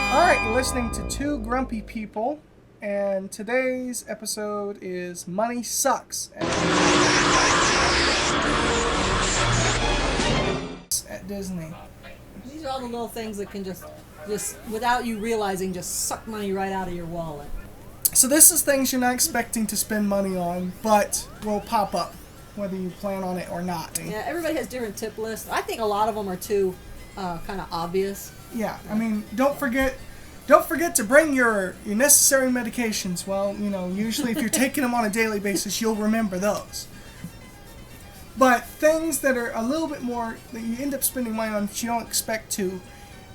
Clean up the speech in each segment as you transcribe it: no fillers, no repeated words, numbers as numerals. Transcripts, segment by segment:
Alright, you're listening to Two Grumpy People, and today's episode is Money Sucks at Disney. These are all the little things that can just without you realizing, just suck money right out of your wallet. So this is things you're not expecting to spend money on, but will pop up, whether you plan on it or not. Yeah, everybody has different tip lists. I think a lot of them are too kind of obvious. Yeah, I mean, don't forget to bring your necessary medications. Well, usually if you're taking them on a daily basis, you'll remember those. But things that are a little bit more, that you end up spending money on that you don't expect to,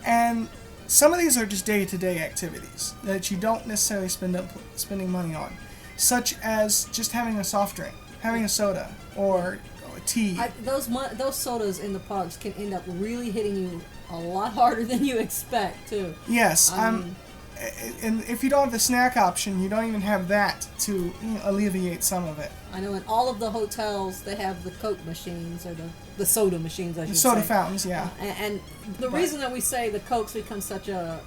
and some of these are just day-to-day activities that you don't necessarily spending money on, such as just having a soft drink, having a soda, or a tea. Those sodas in the parks can end up really hitting you a lot harder than you expect, too. Yes, and if you don't have the snack option, you don't even have that to alleviate some of it. I know in all of the hotels they have the Coke machines, or the soda machines, I should say. Soda fountains, yeah. And the reason that we say the Cokes become such a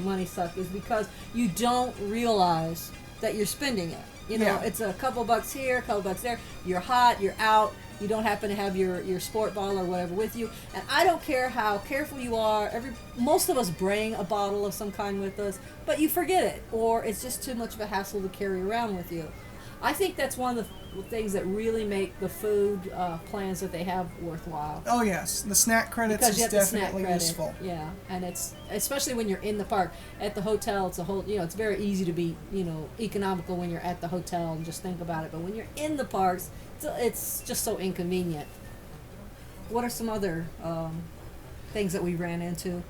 money suck is because you don't realize that you're spending it. It's a couple bucks here, a couple bucks there. You're hot, you're out. You don't happen to have your sport bottle or whatever with you. And I don't care how careful you are. Most of us bring a bottle of some kind with us, but you forget it, or it's just too much of a hassle to carry around with you. I think that's one of the things that really make the food plans that they have worthwhile. Oh yes, the snack credits is definitely useful. Yeah, and it's especially when you're in the park. At the hotel, it's very easy to be economical when you're at the hotel and just think about it. But when you're in the parks, it's just so inconvenient. What are some other things that we ran into?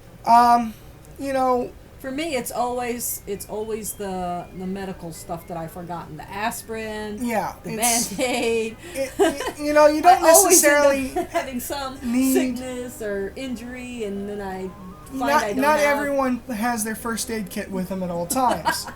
For me, it's always the medical stuff that I've forgotten. The aspirin, yeah, the Band-Aid. You don't necessarily having some sickness or injury, and then I find I don't Not have. everyone has their first aid kit with them at all times.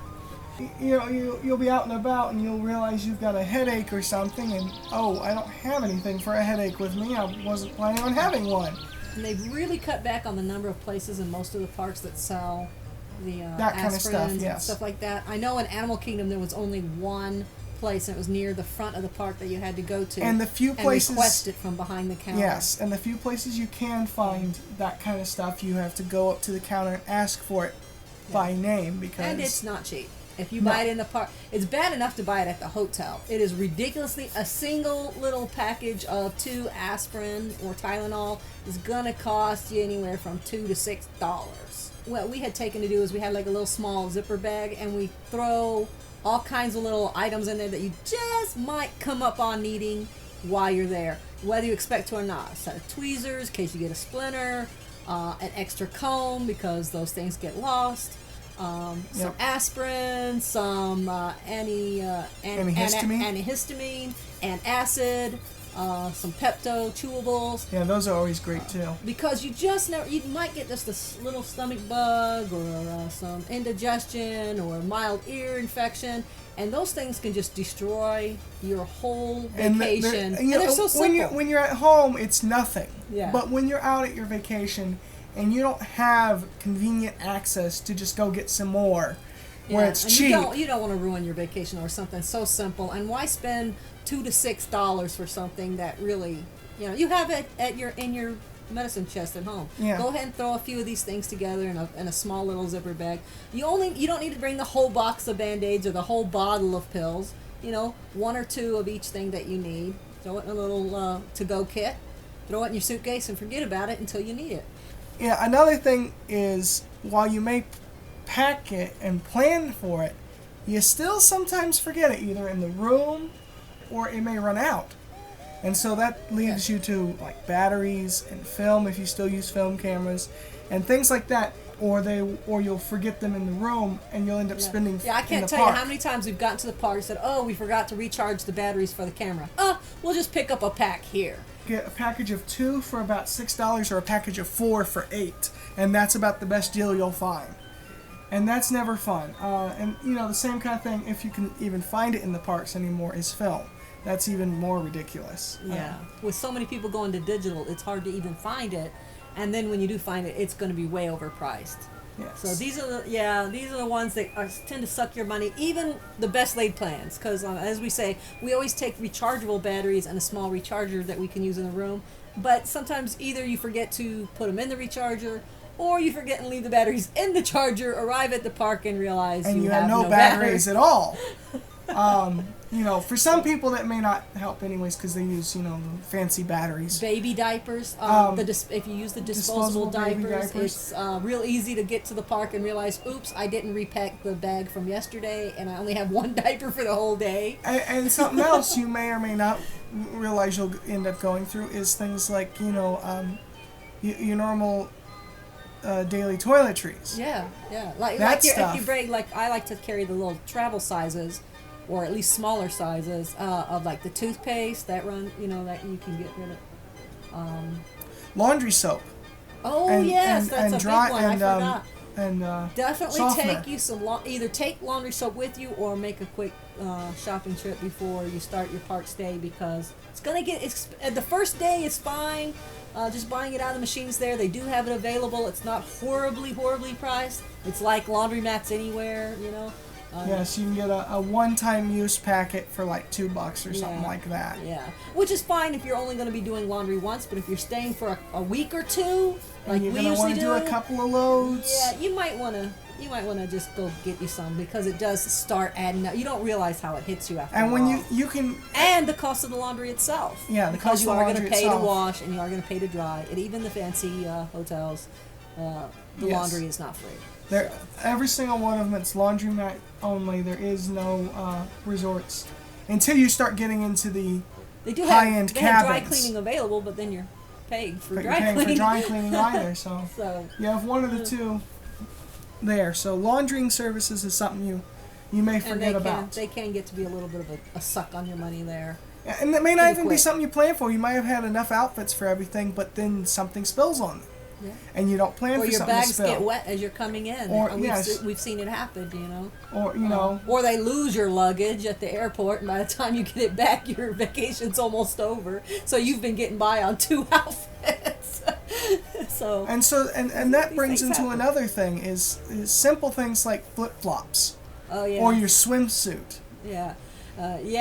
You'll be out and about, and you'll realize you've got a headache or something, and I don't have anything for a headache with me. I wasn't planning on having one. And they've really cut back on the number of places in most of the parks that sell the that kind of stuff, aspirins yes. and stuff like that. I know in Animal Kingdom there was only one place, and it was near the front of the park that you had to go to. And the few places and request it from behind the counter. Yes, and the few places you can find that kind of stuff, you have to go up to the counter and ask for it by name, because and it's not cheap. If you buy it in the park, it's bad enough to buy it at the hotel. It is ridiculously, a single little package of 2 aspirin or Tylenol is gonna cost you anywhere from $2 to $6. What we had taken to do is we had like a little small zipper bag, and we throw all kinds of little items in there that you just might come up on needing while you're there, whether you expect to or not. A set of tweezers in case you get a splinter, an extra comb because those things get lost. Some aspirin, some antihistamine, antacid, some Pepto chewables. Yeah, those are always great too. Because you might get just a little stomach bug, or some indigestion, or mild ear infection, and those things can just destroy your whole vacation. And they're so simple. When you're at home, it's nothing. Yeah. But when you're out at your vacation, and you don't have convenient access to just go get some more, where it's cheap. You don't want to ruin your vacation or something so simple. And why spend $2 to $6 for something that really, you have it in your medicine chest at home. Yeah. Go ahead and throw a few of these things together in a small little zipper bag. You don't need to bring the whole box of Band-Aids or the whole bottle of pills. 1 or 2 of each thing that you need. Throw it in a little to-go kit. Throw it in your suitcase and forget about it until you need it. Yeah, another thing is, while you may pack it and plan for it, you still sometimes forget it, either in the room or it may run out. And so that leaves you to like batteries and film, if you still use film cameras, and things like that. Or you'll forget them in the room, and you'll end up spending. Yeah, I can't tell you how many times we've gotten to the park and said, we forgot to recharge the batteries for the camera. We'll just pick up a pack here. Get a package of 2 for about $6, or a package of 4 for $8, and that's about the best deal you'll find. And that's never fun. And the same kind of thing, if you can even find it in the parks anymore, is film. That's even more ridiculous. Yeah. With so many people going to digital, it's hard to even find it. And then when you do find it, it's going to be way overpriced. Yes. So these are the ones that tend to suck your money. Even the best laid plans, because as we say, we always take rechargeable batteries and a small recharger that we can use in the room. But sometimes either you forget to put them in the recharger, or you forget and leave the batteries in the charger. Arrive at the park and realize and you have no batteries at all. For some people that may not help anyways because they use fancy batteries. Baby diapers. If you use the disposable diapers, it's real easy to get to the park and realize, oops, I didn't repack the bag from yesterday, and I only have one diaper for the whole day. And something else you may or may not realize you'll end up going through is things like your normal daily toiletries. Yeah. Stuff. If you bring, I like to carry the little travel sizes, or at least smaller sizes of like the toothpaste that that you can get rid of. Laundry soap. Oh yes, that's a dry, big one. I forgot. And definitely softener. take you some either take laundry soap with you or make a quick shopping trip before you start your park stay, because it's gonna get the first day is fine. Just buying it out of the machines there. They do have it available. It's not horribly priced. It's like laundromats anywhere, yes, you can get a one-time use packet for like $2 or something like that. Yeah, which is fine if you're only going to be doing laundry once. But if you're staying for a week or two, like you're we gonna usually do a couple of loads. Yeah, you might want to just go get you some, because it does start adding up. You don't realize how it hits you after. And a when while. you can, and the cost of the laundry itself. Yeah, the cost of the laundry because you are going to pay itself. to wash and you are going to pay to dry. And even the fancy hotels, the laundry is not free. Every single one of them, it's laundromat only. There is no resorts until you start getting into the high-end cabins. They have dry cleaning available, but then you're paying for dry cleaning. For dry cleaning either. So you have one of the two there. So laundering services is something you may forget about. They can get to be a little bit of a suck on your money there. Yeah, and it may not even be something you plan for. You might have had enough outfits for everything, but then something spills on them. Yeah. And you don't plan for something to spill. Or your bags get wet as you're coming in. Or, we've seen it happen, Or, Or they lose your luggage at the airport, and by the time you get it back, your vacation's almost over. So you've been getting by on 2 outfits. And that brings into another thing is simple things like flip-flops. Oh, yeah. Or your swimsuit. Yeah. These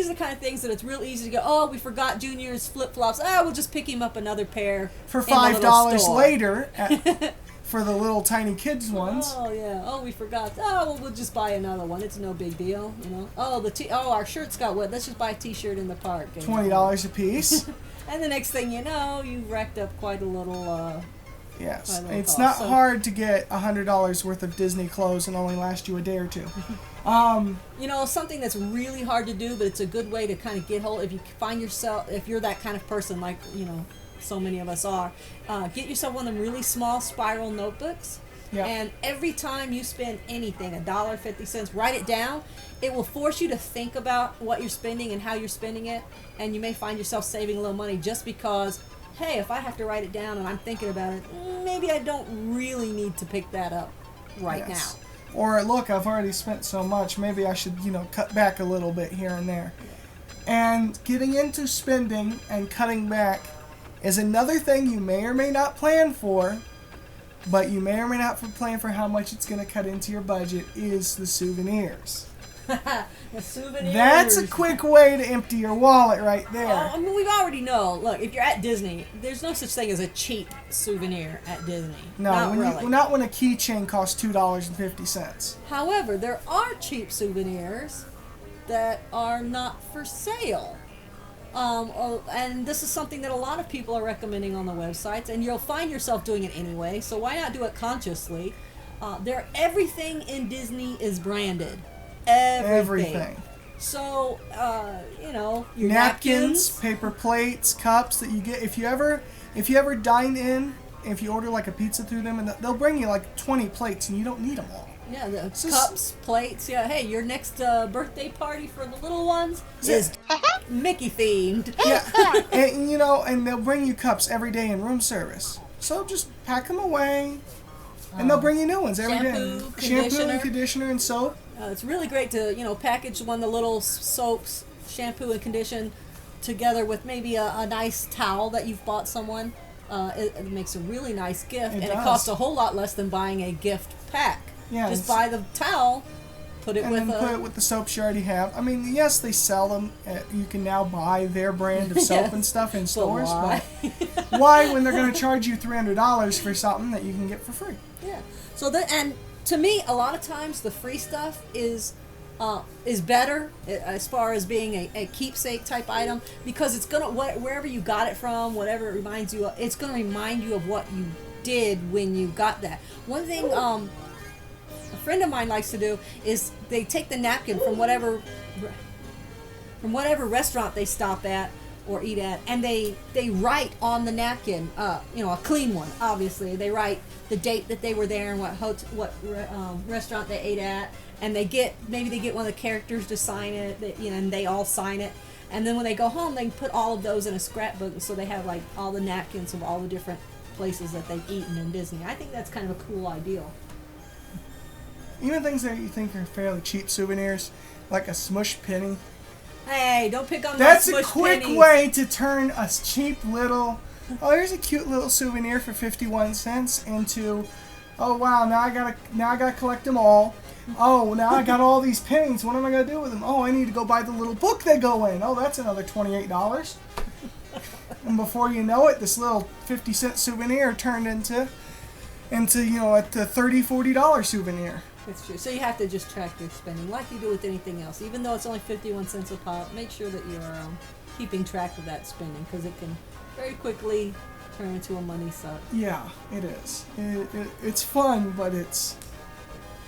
are the kind of things that it's real easy to go, oh, we forgot Junior's flip-flops. We'll just pick him up another pair for $5 later for the little tiny kids ones. Oh, yeah. Oh, we forgot. Oh, well, we'll just buy another one. It's no big deal, Oh, our shirts got wet. Let's just buy a T-shirt in the park. $20 a piece. And the next thing you know, you've racked up quite a little... Yes, it's not hard to get $100 worth of Disney clothes and only last you a day or two. Something that's really hard to do, but it's a good way to kind of get hold. If you find yourself, if you're that kind of person, like so many of us are, get yourself one of them really small spiral notebooks. Yeah. And every time you spend anything, $1.50, write it down. It will force you to think about what you're spending and how you're spending it, and you may find yourself saving a little money just because. Hey, if I have to write it down and I'm thinking about it, maybe I don't really need to pick that up right now. Or, look, I've already spent so much, maybe I should, cut back a little bit here and there. And getting into spending and cutting back is another thing you may or may not plan for, but you may or may not plan for how much it's going to cut into your budget, is the souvenirs. The souvenirs. That's a quick way to empty your wallet right there. We already know. Look, if you're at Disney, there's no such thing as a cheap souvenir at Disney. No, not when a keychain costs $2.50. However, there are cheap souvenirs that are not for sale. And this is something that a lot of people are recommending on the websites, and you'll find yourself doing it anyway, so why not do it consciously? Everything in Disney is branded. Everything. So, your napkins, paper plates, cups that you get. If you ever dine in, if you order like a pizza through them, and they'll bring you like 20 plates, and you don't need them all. Yeah, cups, plates. Yeah, hey, your next birthday party for the little ones is Mickey themed. Yeah, and they'll bring you cups every day in room service. So just pack them away, and they'll bring you new ones every day. Shampoo and conditioner and soap. It's really great to, package one of the little soaps, shampoo and condition, together with maybe a nice towel that you've bought someone. it makes a really nice gift, and It it does. costs a whole lot less than buying a gift pack. Yeah, Just it's- buy the towel, put it and with then put it with the soaps you already have. I mean, yes, they sell them. You can now buy their brand of soap Yes. and stuff in But stores. why? But why, when they're going to charge you $300 for something that you can get for free? Yeah. So and to me, a lot of times the free stuff is better as far as being a keepsake type item, because it's gonna wherever you got it from, whatever it reminds you of, it's gonna remind you of what you did when you got that. One thing a friend of mine likes to do is they take the napkin from whatever restaurant they stop at or eat at, and they write on the napkin, a clean one. Obviously, they write the date that they were there and what restaurant they ate at, and they get one of the characters to sign it, and they all sign it. And then when they go home, they can put all of those in a scrapbook, so they have like all the napkins of all the different places that they've eaten in Disney. I think that's kind of a cool ideal. Even things that you think are fairly cheap souvenirs, like a smush penny. Hey, don't pick on That's my a smush quick pennies. way to turn a cheap little, here's a cute little souvenir for 51 cents into, oh wow, now I gotta collect them all. Oh, now I got all these pennies. What am I gonna do with them? Oh, I need to go buy the little book they go in. Oh, that's another $28. And before you know it, this little 50-cent souvenir turned into a $30, $40 souvenir. That's true. So you have to just track your spending like you do with anything else. Even though it's only 51 cents a pop, make sure that you're keeping track of that spending, because it can very quickly turn into a money suck. Yeah, it is. It's fun, but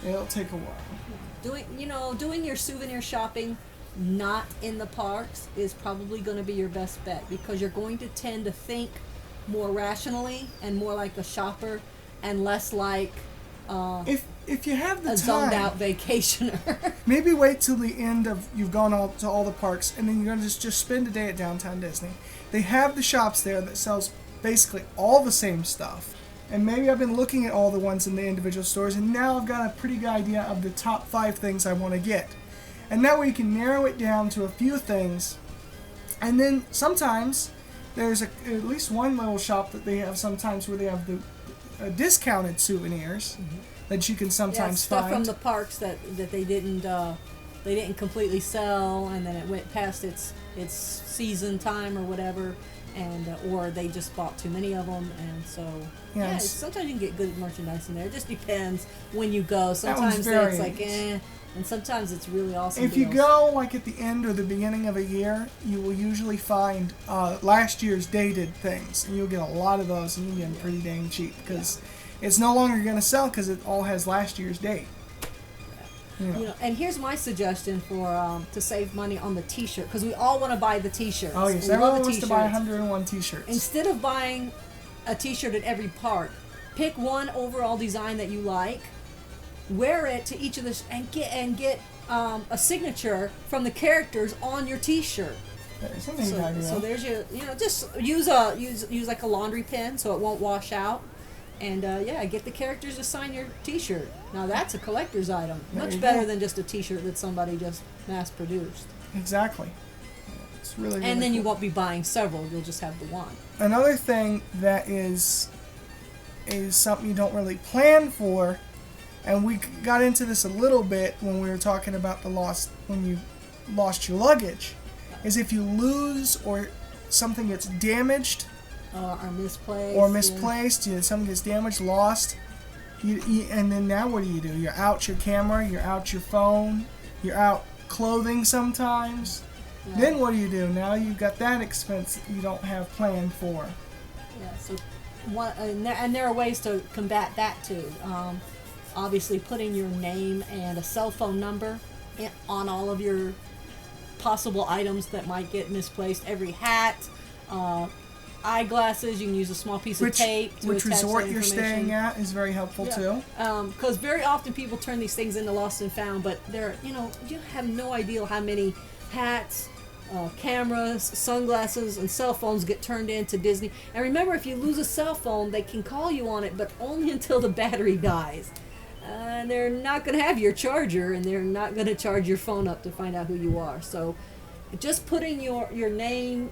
it'll take a while. Doing your souvenir shopping not in the parks is probably going to be your best bet, because you're going to tend to think more rationally and more like a shopper and less like If you have the a time, zoned out vacationer. maybe wait till the end of you've gone to all the parks, and then you're gonna just spend a day at Downtown Disney. They have the shops there that sells basically all the same stuff. And maybe I've been looking at all the ones in the individual stores, and now I've got a pretty good idea of the top 5 things I want to get. And that way you can narrow it down to a few things. And then sometimes there's at least one little shop that they have sometimes where they have the discounted souvenirs that you can sometimes stuff find. from the parks that they didn't completely sell, and then it went past its season time or whatever, and or they just bought too many of them, and so sometimes you can get good merchandise in there. It just depends when you go. Sometimes it's like and sometimes it's really awesome. If you go like at the end or the beginning of a year, you will usually find last year's dated things, and you'll get a lot of those, and you get them pretty dang cheap because it's no longer going to sell because it all has last year's date. And here's my suggestion for to save money on the T-shirt, because we all want to buy the T-shirts. Oh yes, we everyone love the wants to buy 101 T-shirts. Instead of buying a T-shirt at every park, pick one overall design that you like, wear it to each of the and get a signature from the characters on your T-shirt. So there's your just use like a laundry pen so it won't wash out. And get the characters to sign your T-shirt. Now that's a collector's item. Much better than just a T-shirt that somebody just mass-produced. Exactly. It's really, really and then cool. you won't be buying several. You'll just have the one. Another thing that is something you don't really plan for, and we got into this a little bit when we were talking about when you lost your luggage, is if you lose or something gets damaged. Or misplaced. Something gets damaged, lost. And then now what do? You're out your camera, you're out your phone, you're out clothing sometimes. Yeah. Then what do? Now you've got that expense that you don't have planned for. Yeah, so and there are ways to combat that too. Obviously putting your name and a cell phone number on all of your possible items that might get misplaced. Every hat, eyeglasses, you can use a small piece of tape to which attach resort that you're staying at is very helpful too. Because very often people turn these things into lost and found, but you have no idea how many hats, cameras, sunglasses, and cell phones get turned into Disney. And remember, if you lose a cell phone, they can call you on it, but only until the battery dies. They're not going to have your charger, and they're not going to charge your phone up to find out who you are. So just putting your name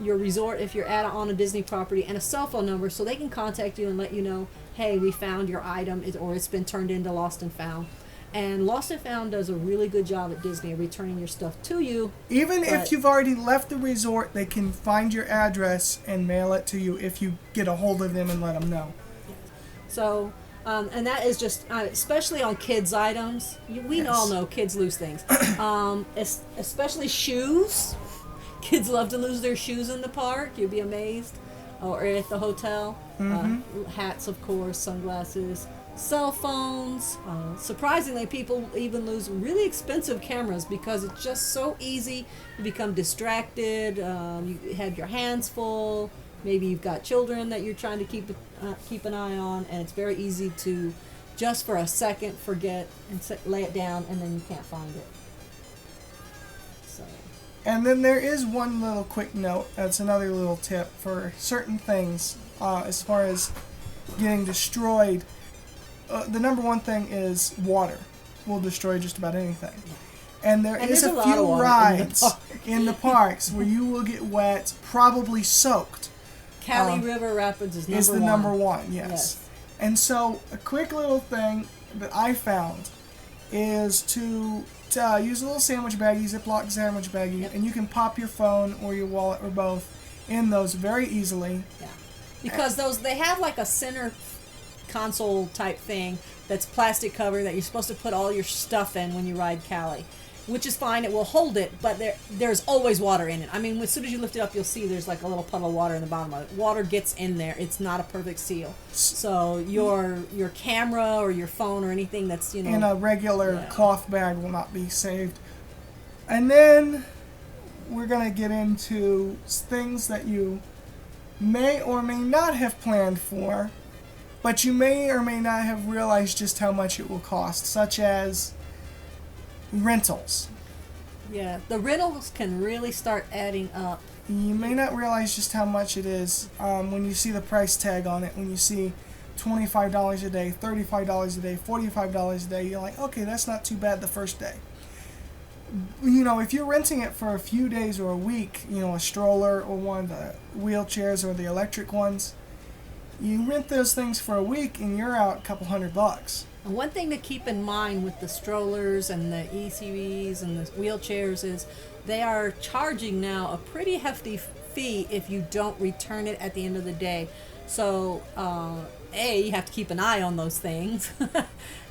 your resort if you're on a Disney property, and a cell phone number so they can contact you and let you know, hey, we found your item, or it's been turned into Lost and Found. And Lost and Found does a really good job at Disney of returning your stuff to you. Even if you've already left the resort, they can find your address and mail it to you if you get a hold of them and let them know. So, and that is just, especially on kids' items. We all know kids lose things. Especially shoes. Kids love to lose their shoes in the park. You'd be amazed. Or at the hotel. Hats, of course, sunglasses. Cell phones. Surprisingly, people even lose really expensive cameras because it's just so easy. You become distracted. You have your hands full. Maybe you've got children that you're trying to keep an eye on, and it's very easy to just for a second forget and lay it down, and then you can't find it. So. And then there is one little quick note. That's another little tip for certain things as far as getting destroyed. The number one thing is water will destroy just about anything. And there is a few rides in the parks where you will get wet, probably soaked. Cali River Rapids is the number one, yes. And so a quick little thing that I found is to use a little sandwich baggie, Ziploc sandwich baggie, and you can pop your phone or your wallet or both in those very easily. Yeah. Because they have like a center console type thing that's plastic cover that you're supposed to put all your stuff in when you ride Cali, which is fine. It will hold it, but there's always water in it. I mean, as soon as you lift it up, you'll see there's like a little puddle of water in the bottom of it. Water gets in there. It's not a perfect seal. So your camera or your phone or anything that's, in a regular cloth bag will not be saved. And then we're going to get into things that you may or may not have planned for, but you may or may not have realized just how much it will cost, such as rentals. Yeah, the rentals can really start adding up. You may not realize just how much it is when you see the price tag on it. When you see $25 a day, $35 a day, $45 a day, you're like, okay, that's not too bad the first day. If you're renting it for a few days or a week, a stroller or one of the wheelchairs or the electric ones, you rent those things for a week and you're out a couple $100. And one thing to keep in mind with the strollers and the ECVs and the wheelchairs is they are charging now a pretty hefty fee if you don't return it at the end of the day. So, A, you have to keep an eye on those things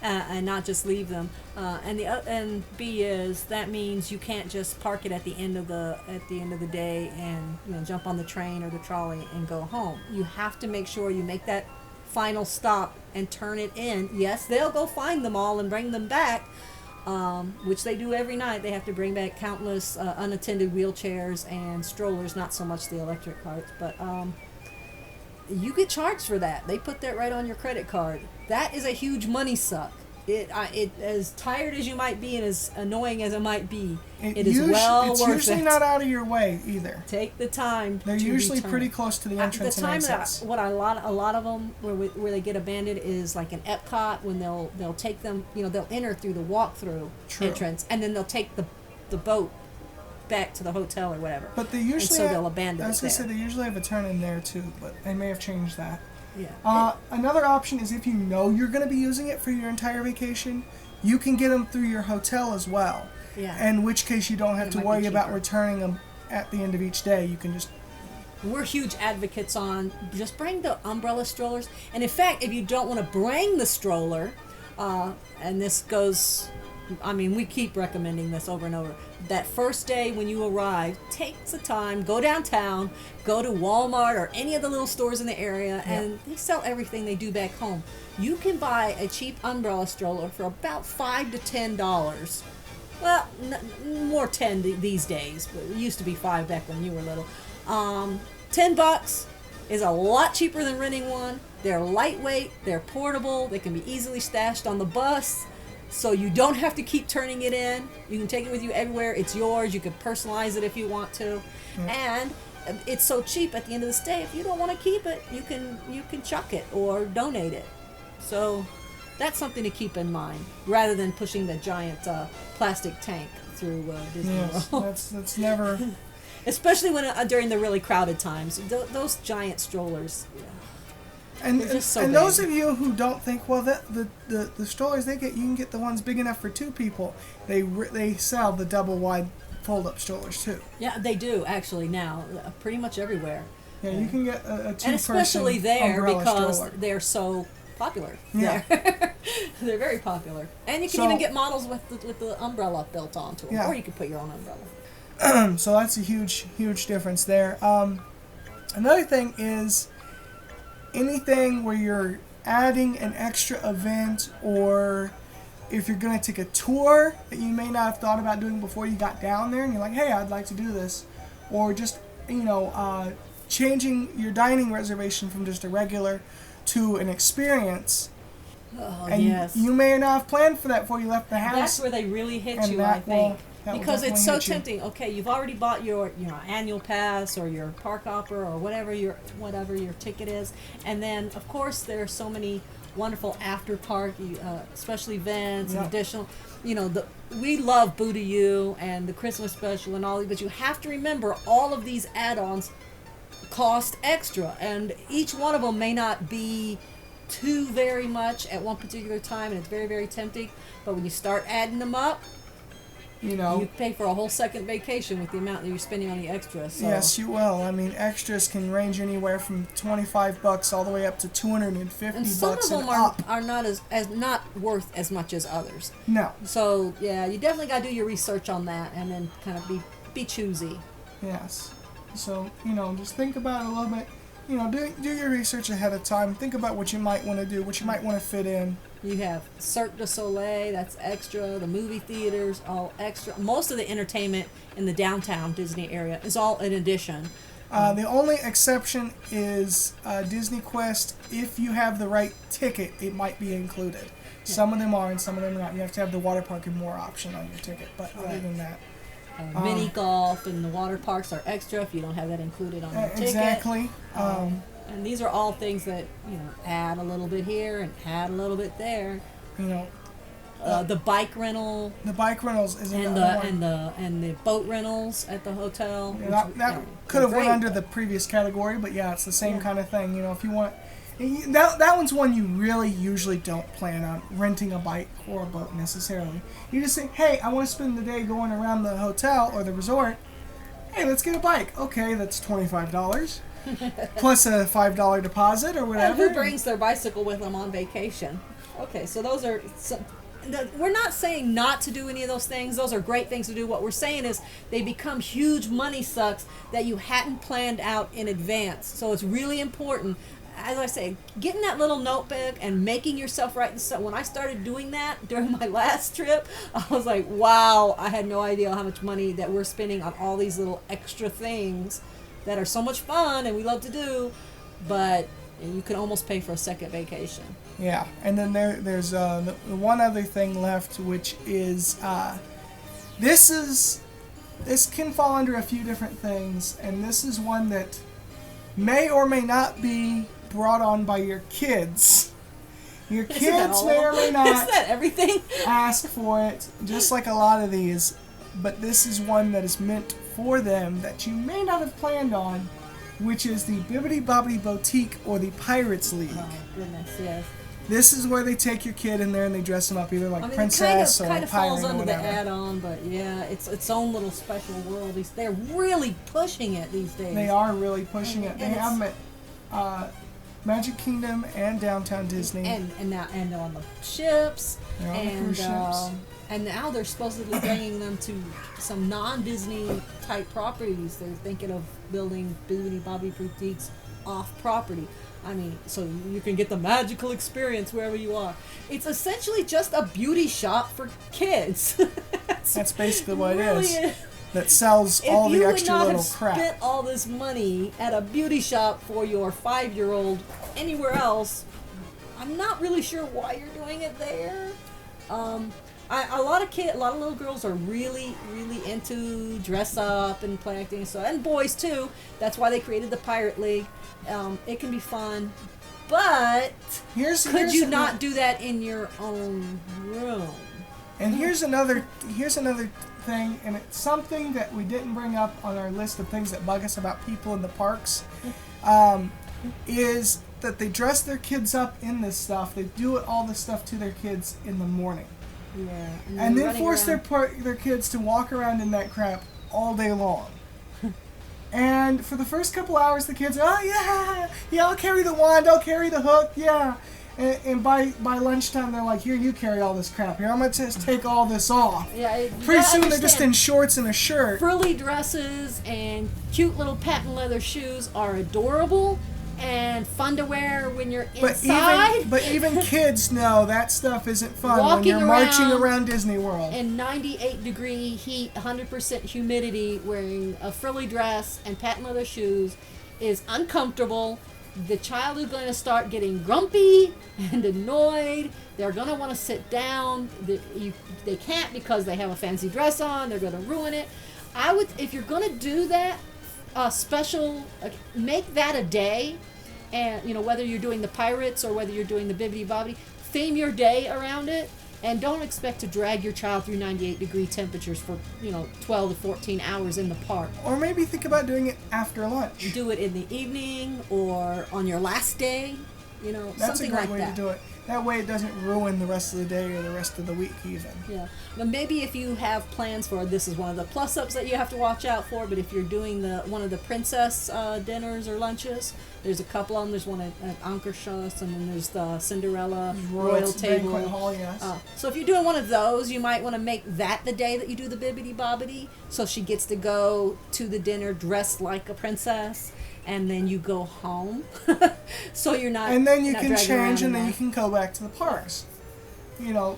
and not just leave them. And B is that means you can't just park it at the end of the day and jump on the train or the trolley and go home. You have to make sure you make that final stop and turn it in. Yes, they'll go find them all and bring them back, which they do every night. They have to bring back countless unattended wheelchairs and strollers, not so much the electric carts, but you get charged for that. They put that right on your credit card. That is a huge money suck. It as tired as you might be and as annoying as it might be, it is well worth it. It's usually not out of your way either. Take the time. They're usually pretty close to the entrance and exits. A lot of them where they get abandoned is like in Epcot when they'll take them. They'll enter through the walk-through entrance and then they'll take the boat back to the hotel or whatever. But they usually they'll abandon it. I was going to say they usually have a turn in there too, but they may have changed that. Yeah. Another option is if you know you're going to be using it for your entire vacation, you can get them through your hotel as well. Yeah. In which case you don't have to worry about returning them at the end of each day. You can just... We're huge advocates on just bring the umbrella strollers. And in fact, if you don't want to bring the stroller, and this goes... we keep recommending this over and over. That first day when you arrive, take the time, go downtown, go to Walmart or any of the little stores in the area, and they sell everything they do back home. You can buy a cheap umbrella stroller for about $5 to $10. Well, more 10 these days, but it used to be 5 back when you were little. $10 is a lot cheaper than renting one. They're lightweight, they're portable, they can be easily stashed on the bus. So you don't have to keep turning it in. You can take it with you everywhere. It's yours. You can personalize it if you want to. And it's so cheap at the end of the stay. If you don't want to keep it, you can chuck it or donate it. So that's something to keep in mind rather than pushing the giant plastic tank through Disney World. That's never especially when during the really crowded times. Those giant strollers. Yeah. And so and big. those of you who don't think, well, the strollers you can get the ones big enough for 2 people. They sell the double wide fold up strollers too. Yeah, they do actually now, pretty much everywhere. Yeah, you can get a 2-person and especially there because stroller. they're so popular. Yeah, They're very popular, and you can even get models with the umbrella built onto them, or you can put your own umbrella. So that's a huge difference there. Another thing is anything where you're adding an extra event, or if you're going to take a tour that you may not have thought about doing before you got down there, and you're like, hey, I'd like to do this, or just changing your dining reservation from just a regular to an experience. Oh, and yes. you may not have planned for that before you left the house. That's where they really hit and you, I think. Because it's so hit you. tempting. Okay, you've already bought your annual pass or your park hopper or whatever your ticket is, and then of course there are so many wonderful after park special events and additional. We love Boo to You and the Christmas special and all, but you have to remember all of these add-ons cost extra, and each one of them may not be too very much at one particular time, and it's very, very tempting. But when you start adding them up, you pay for a whole second vacation with the amount that you're spending on the extras. So. Yes, you will. I mean, extras can range anywhere from $25 all the way up to $250. And some of them are not as not worth as much as others. No. So yeah, you definitely got to do your research on that, and then kind of be choosy. Yes. So just think about it a little bit. Do your research ahead of time. Think about what you might want to do, what you might want to fit in. You have Cirque du Soleil, that's extra. The movie theaters, all extra. Most of the entertainment in the downtown Disney area is all in addition. The only exception is Disney Quest. If you have the right ticket, it might be included. Yeah. Some of them are and some of them are not. You have to have the water park and more option on your ticket. But other than that. Mini golf and the water parks are extra if you don't have that included on your ticket. Exactly. And these are all things that add a little bit here and add a little bit there. The bike rental. The bike rentals is and the boat rentals at the hotel. Yeah, that could have went under the previous category, but yeah, it's the same kind of thing. If you want. That one's one you really usually don't plan on renting a bike or a boat necessarily. You just think, hey, I want to spend the day going around the hotel or the resort. Hey, let's get a bike. Okay, that's $25 plus a $5 deposit or whatever. And who brings their bicycle with them on vacation? Okay, so those are. We're not saying not to do any of those things. Those are great things to do. What we're saying is they become huge money sucks that you hadn't planned out in advance. So it's really important. As I say, getting that little notebook and making yourself write. So when I started doing that during my last trip, I was like, wow, I had no idea how much money that we're spending on all these little extra things that are so much fun and we love to do, but you can almost pay for a second vacation. Yeah, and then there's the one other thing left, which is this can fall under a few different things, and this is one that may or may not be brought on by your kids. Your kids may or may not Is that everything? ask for it, just like a lot of these, but this is one that is meant for them that you may not have planned on, which is the Bibbidi Bobbidi Boutique or the Pirates League. Oh, goodness, yes. This is where they take your kid in there and they dress them up either like princess or kind a of pirate falls or under whatever. the add-on, but yeah, it's its own little special world. They're really pushing it these days. They are really pushing it. They and have them at Magic Kingdom and Downtown Disney. And on the ships. They're on the cruise ships. And now they're supposedly bringing them to some non-Disney type properties. They're thinking of building Bibbidi Bobbidi boutiques off property. I mean, so you can get the magical experience wherever you are. It's essentially just a beauty shop for kids. That's basically what it is. That sells all the extra little crap. If you would not have spent all this money at a beauty shop for your 5-year-old anywhere else, I'm not really sure why you're doing it there. A lot of little girls are really, really into dress up and play acting, and boys too. That's why they created the Pirate League. It can be fun, but could you not do that in your own room? And here's another thing, and it's something that we didn't bring up on our list of things that bug us about people in the parks, is that they dress their kids up in this stuff. They do all this stuff to their kids in the morning. Yeah. And then force their kids to walk around in that crap all day long. And for the first couple hours, the kids are, oh yeah, I'll carry the wand, I'll carry the hook, yeah. And by lunchtime, they're like, here, you carry all this crap. Here, I'm going to just take all this off. Yeah, pretty soon they're just in shorts and a shirt. Frilly dresses and cute little patent leather shoes are adorable and fun to wear when you're inside. But even kids know that stuff isn't fun Walking when you're marching around Disney World. In 98-degree heat, 100% humidity, wearing a frilly dress and patent leather shoes is uncomfortable. The child is going to start getting grumpy and annoyed. They're going to want to sit down. They can't because they have a fancy dress on. They're going to ruin it. If you're going to do that, make that a day, and whether you're doing the Pirates or whether you're doing the Bibbidi Bobbidi, theme your day around it, and don't expect to drag your child through 98-degree temperatures for 12 to 14 hours in the park. Or maybe think about doing it after lunch. Do it in the evening or on your last day, That's something a great like way that. to do it. That way it doesn't ruin the rest of the day or the rest of the week even. Yeah. But maybe if you have plans for, this is one of the plus-ups that you have to watch out for, but if you're doing one of the princess dinners or lunches, there's a couple of them. There's one at Ankershus, and then there's the Cinderella Royal Table. Banquet Hall, yes. So if you're doing one of those, you might want to make that the day that you do the Bibbidi Bobbidi, so she gets to go to the dinner dressed like a princess, and then you go home. So you're not. And then you can change, and then you can go back to the parks.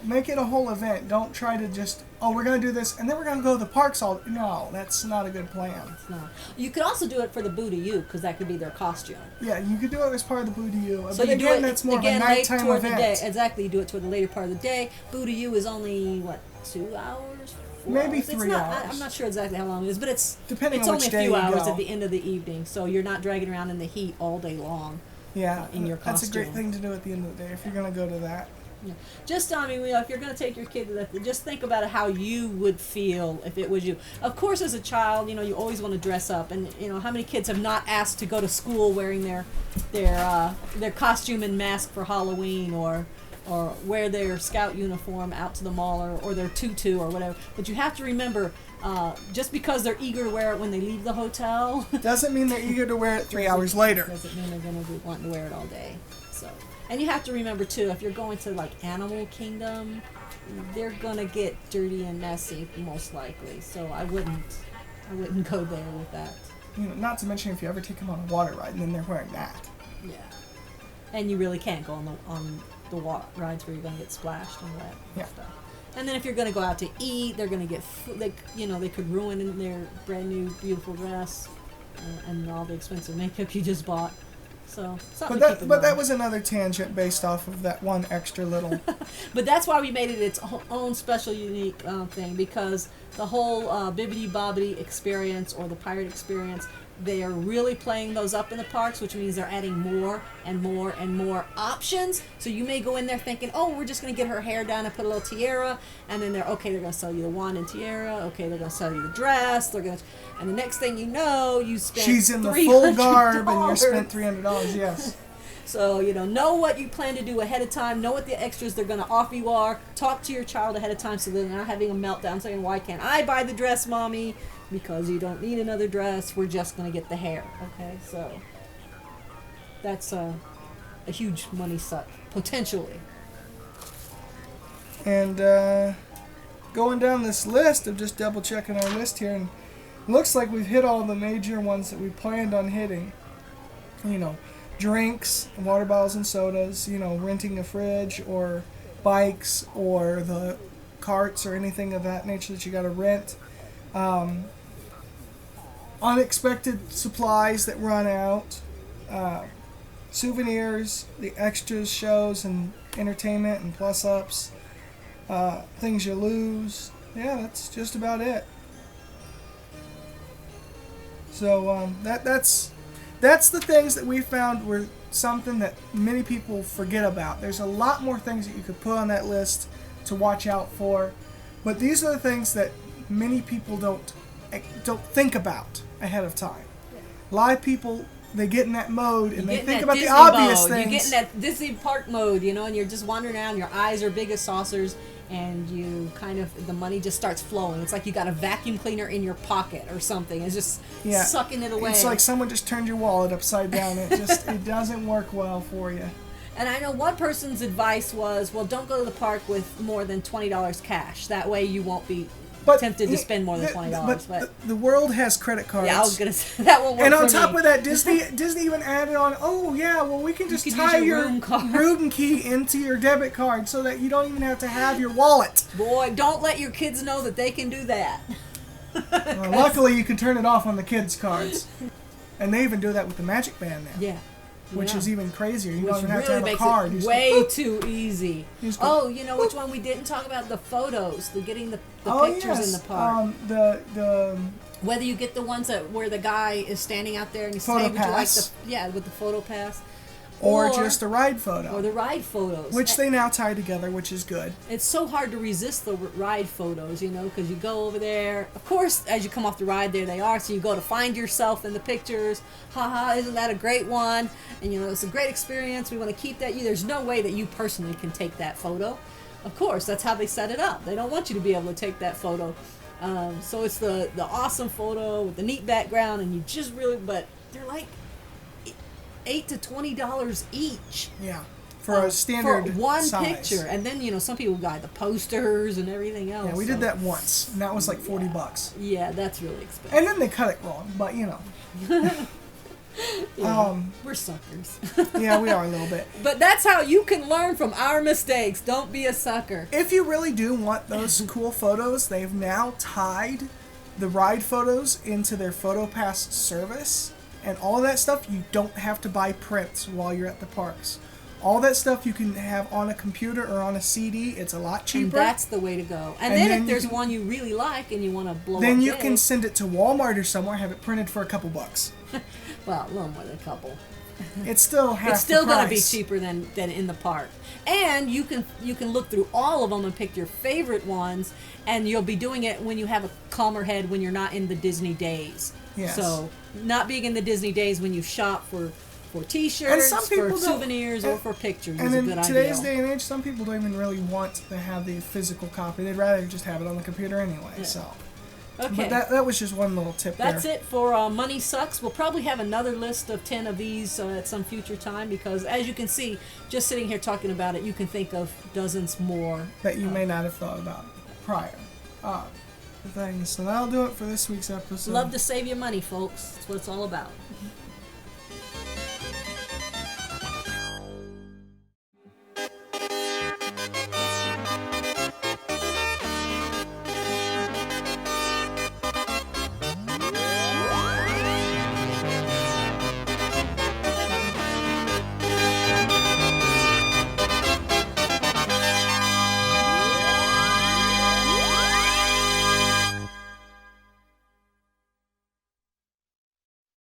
Make it a whole event. Don't try to just, we're going to do this, and then we're going to go to the parks all. No, that's not a good plan. It's not. You could also do it for the Boo-to-You, because that could be their costume. Yeah, you could do it as part of the Boo-to-You. So but again, that's more of a nighttime event. The day. Exactly, you do it toward the later part of the day. Boo-to-You is only, 2 hours? Maybe hours? 3 hours. I'm not sure exactly how long it is, but it's depending on only which a day few you hours go. at the end of the evening, so you're not dragging around in the heat all day long. Yeah, in your costume. That's a great thing to do at the end of the day if you're going to go to that. Yeah. Just, if you're going to take your kid to that, just think about how you would feel if it was you. Of course, as a child, you always want to dress up, and how many kids have not asked to go to school wearing their costume and mask for Halloween, or wear their scout uniform out to the mall, or their tutu or whatever. But you have to remember, just because they're eager to wear it when they leave the hotel doesn't mean they're eager to wear it 3 hours later. Doesn't mean they're going to be wanting to wear it all day. So, and you have to remember too, if you're going to Animal Kingdom, they're going to get dirty and messy most likely. So I wouldn't go there with that. Not to mention if you ever take them on a water ride and then they're wearing that. Yeah. And you really can't go on the water rides where you're going to get splashed and wet and stuff. And then if you're going to go out to eat, they're going to get they could ruin their brand new beautiful dress and all the expensive makeup you just bought. So but that was another tangent based off of that one extra little. But that's why we made it its own special, unique thing, because the whole Bibbidi Bobbidi experience or the pirate experience, they are really playing those up in the parks, which means they're adding more and more and more options. So you may go in there thinking, we're just going to get her hair done and put a little tiara, and then they're going to sell you the wand and tiara. Okay, they're going to sell you the dress. And the next thing you know, you spent she's in the $300. full garb and you spent $300. Yes. So, know what you plan to do ahead of time. Know what the extras they're going to offer you are. Talk to your child ahead of time so they're not having a meltdown saying, why can't I buy the dress, Mommy? Because you don't need another dress. We're just going to get the hair. Okay? So, that's a huge money suck, potentially. And going down this list, of just double checking our list here, and looks like we've hit all the major ones that we planned on hitting. Drinks, water bottles and sodas, renting a fridge or bikes or the carts or anything of that nature that you got to rent. Unexpected supplies that run out. Souvenirs, the extras, shows, and entertainment and plus-ups. Things you lose. Yeah, that's just about it. So that's the things that we found were something that many people forget about. There's a lot more things that you could put on that list to watch out for. But these are the things that many people don't think about ahead of time. A lot of people, they get in that mode and they think about Disney the obvious mode. things. You get in that Disney park mode, and you're just wandering around. Your eyes are big as saucers, and you the money just starts flowing. It's like you got a vacuum cleaner in your pocket or something. It's just sucking it away. It's like someone just turned your wallet upside down. It doesn't work well for you. And I know one person's advice was, well, don't go to the park with more than $20 cash. That way you won't be tempted to spend more than $20. But the world has credit cards. Yeah, I was going to say, that won't work. And on for top me. of that, Disney even added on, we can just tie your room key into your debit card so that you don't even have to have your wallet. Boy, don't let your kids know that they can do that. Well, luckily, you can turn it off on the kids' cards. And they even do that with the Magic Band now. Yeah. Which is even crazier. You don't even really have to have a makes card. It way too easy. Go, you know which one we didn't talk about? The photos, getting the pictures in the park. Whether you get the ones where the guy is standing out there and he's saying, "Would you like with the photo pass?" Or just a ride photo. Or the ride photos. Which they now tie together, which is good. It's so hard to resist the ride photos, because you go over there. Of course, as you come off the ride, there they are. So you go to find yourself in the pictures. Haha, isn't that a great one? And, it's a great experience. We want to keep that. There's no way that you personally can take that photo. Of course, that's how they set it up. They don't want you to be able to take that photo. So it's the awesome photo with the neat background, and you just really, but they're like $8 to $20 each. Yeah, for a standard for one size. picture, and then some people buy the posters and everything else. Yeah, we did that once, and that was like $40. Yeah, that's really expensive. And then they cut it wrong, but we're suckers. Yeah, we are a little bit. But that's how you can learn from our mistakes. Don't be a sucker. If you really do want those cool photos, they've now tied the ride photos into their PhotoPass service. And all of that stuff, you don't have to buy prints while you're at the parks. All that stuff you can have on a computer or on a CD. It's a lot cheaper. And that's the way to go. And then if there's one you really like and you want to blow then up you big, can send it to Walmart or somewhere, have it printed for a couple bucks. Well, a little more than a couple. It's still half It's still the price. going to be cheaper than in the park. And you can look through all of them and pick your favorite ones, and you'll be doing it when you have a calmer head when you're not in the Disney days. Yes. So, not being in the Disney days when you shop for T-shirts, for souvenirs, or for pictures is a good idea. And in today's day and age, some people don't even really want to have the physical copy. They'd rather just have it on the computer anyway. Yeah. So, okay. But that was just one little tip there. That's it for Money Sucks. We'll probably have another list of 10 of these at some future time because, as you can see, just sitting here talking about it, you can think of dozens more. That you may not have thought about prior. Things. So that'll do it for this week's episode. Love to save you money, folks. That's what it's all about.